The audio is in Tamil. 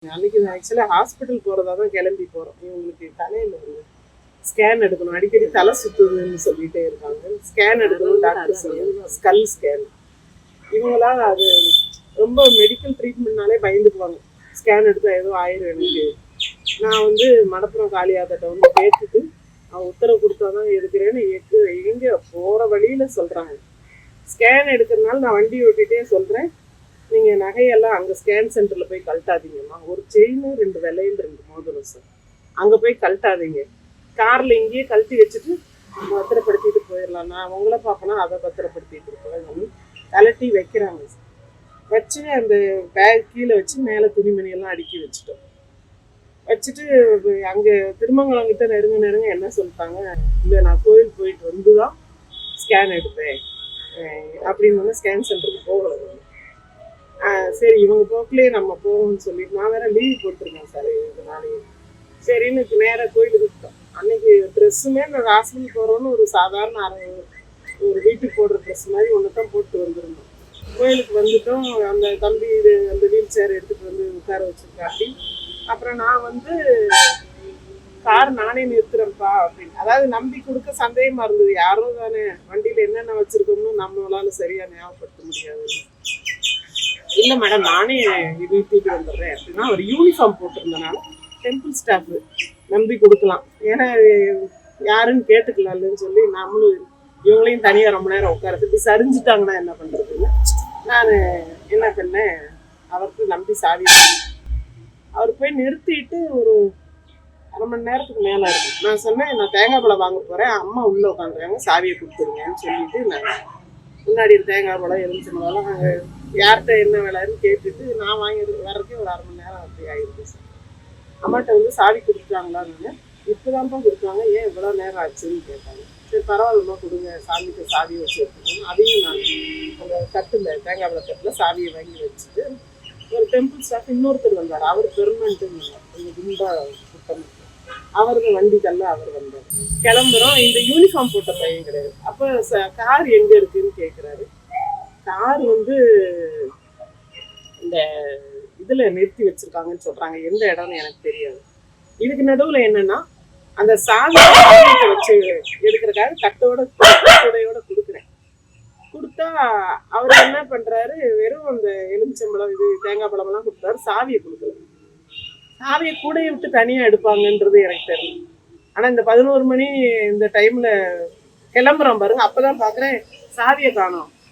அன்னைக்கு ஆக்சுவலா ஹாஸ்பிட்டல் போறதா தான் கிளம்பி போறோம். இவங்களுக்கு தலையில ஒரு ஸ்கேன் எடுக்கணும். அடிக்கடி தலை சுத்துதுன்னு சொல்லிட்டே இருக்காங்க. ஸ்கேன் எடுக்கணும் டாக்டர் சொல்லுவாங்க. Skull scan. இவங்களா அது ரொம்ப மெடிக்கல் ட்ரீட்மெண்ட்னாலே பயந்துக்குவாங்க. ஸ்கேன் எடுத்தா ஏதோ ஆயிரும் எனக்கு. நான் வந்து மடப்புறம் காளியாத்தட்ட வந்து கேட்டுட்டு உத்தரவு கொடுத்தாதான் எடுக்கிறேன்னு எங்க போற வழியில சொல்றாங்க. ஸ்கேன் எடுக்கிறதுனால நான் வண்டி ஓட்டிகிட்டே சொல்றேன், நீங்க நகையெல்லாம் அங்க ஸ்கேன் சென்டர்ல போய் கழட்டாதீங்கம்மா. ஒரு செயின் 2 விலையில் 2 மோதிரம் சார். அங்க போய் கழட்டாதீங்க. கார்ல இங்கேயே கழட்டி வச்சுட்டு பத்திரப்படுத்திட்டு போயிடலாம். நான் உங்களை பார்ப்பேன்னா அதை பத்திரப்படுத்திட்டு இருப்பேன். கழட்டி வைக்கிறாங்க சார். வச்சு அந்த பேக் கீழே வச்சு மேலே துணிமணியெல்லாம் அடுக்கி வச்சுட்டோம். வச்சுட்டு அங்கே திருமங்கலம் கிட்ட நெருங்க என்ன சொல்லிட்டாங்க, இல்லை நான் கோயில் போயிட்டு வந்து தான் ஸ்கேன் எடுப்பேன் அப்படின்னு ஸ்கேன் சென்டருக்கு போகலை. சரி இவங்க போக்கிலேயே நம்ம போகணும்னு சொல்லிட்டு நான் வேற லீவ் போட்டிருக்கேன் சார் இதனாலே. சரின்னு நேராக கோயிலுக்கு விட்டோம். அன்னைக்கு ட்ரெஸ்ஸுமே நான் ஹாஸ்பிட்டல் போகிறோன்னு ஒரு சாதாரண ஒரு வீட்டுக்கு போடுற ட்ரெஸ் மாதிரி ஒன்று தான் போட்டு வந்துருந்தோம். கோயிலுக்கு வந்துட்டோம். அந்த தம்பி அந்த வீல் சேர் எடுத்துகிட்டு வந்து உட்கார வச்சுருக்காட்டி அப்புறம் நான் வந்து கார் நானே நிறுத்துறேன்ப்பா அப்படின்னு. அதாவது நம்பி கொடுக்க சந்தேகமாக இருந்தது. யாரும் தானே வண்டியில் என்னென்ன வச்சுருக்கோம்னு நம்மளால சரியாக ஞாபகப்படுத்த முடியாது. இல்லை மேடம் நானே நிறுத்திட்டு வந்துடுறேன் அப்படின்னா ஒரு யூனிஃபார்ம் போட்டிருந்தனால டெம்பிள் ஸ்டாஃப் நம்பி கொடுக்கலாம், ஏன்னா யாருன்னு கேட்டுக்கலாம்னு சொல்லி நம்மளும் இவங்களையும் தனியாக ரொம்ப நேரம் உட்காரத்துக்கு சரிஞ்சிட்டாங்கன்னா என்ன பண்ணுறதுன்னு நான் என்ன பண்ணேன், அவருக்கு நம்பி சாவி அவர் போய் நிறுத்திட்டு ஒரு 1/2 மணி நேரத்துக்கு மேலே இருக்கும். நான் சொன்னேன், நான் தேங்காய் பழம் வாங்க போகிறேன், அம்மா உள்ளே உட்காந்துருக்காங்க, சாவியை கொடுத்துருங்கன்னு சொல்லிட்டு நான் முன்னாடி தேங்காய் பழம் எலுமிச்சம்பழம் அங்கே யார்கிட்ட என்ன விலைன்னு கேட்டுட்டு நான் வாங்கி வர்றதுக்கே ஒரு 1/2 மணி நேரம் அப்படி ஆகிருக்கு சார். அம்மாட்ட வந்து சாவி கொடுத்துட்டாங்களான்னு, இப்போதான்ப்பா கொடுத்தாங்க, ஏன் இவ்வளோ நேரம் ஆச்சுன்னு கேட்டாங்க. சரி பரவாயில்லம்மா கொடுங்க, சாமிக்கு சாவியை வச்சு எடுத்துக்கணும். அதையும் நான் அந்த தட்டில் தேங்காய் பழ தட்டில் சாவியை வாங்கி வச்சுட்டு ஒரு டெம்பிள் ஸ்டாஃப் இன்னொருத்தர் வந்தார். அவர் பெர்மனண்ட்டுன்னு கொஞ்சம் குண்டா சுத்தம். அவருக்கு வண்டிக்கல்ல அவர் வந்தார். கிளம்புறோம். இந்த யூனிஃபார்ம் போட்ட பையன் கிடையாது. அப்போ கார் எங்கே இருக்குன்னு கேட்குறாரு. கார் வந்து இந்த இதில் நிறுத்தி வச்சுருக்காங்கன்னு சொல்கிறாங்க. எந்த இடம்னு எனக்கு தெரியாது. இதுக்கு நடுவில் என்னென்னா அந்த சாவியை வச்சு எடுக்கிறக்காக கட்டையோட கொடுக்குறேன். கொடுத்தா அவர் என்ன பண்ணுறாரு, வெறும் அந்த எலுமிச்சம்பழம் இது தேங்காய் பழமெல்லாம் கொடுத்தாரு, சாவியை கொடுக்கல. சாவியை கூடையை விட்டு தனியாக எடுப்பாங்கன்றது எனக்கு தெரியல. ஆனால் இந்த 11 மணி இந்த டைமில் கிளம்புறோம் பாருங்க, அப்போ தான் பார்க்குறேன் சாவியை காணோம்.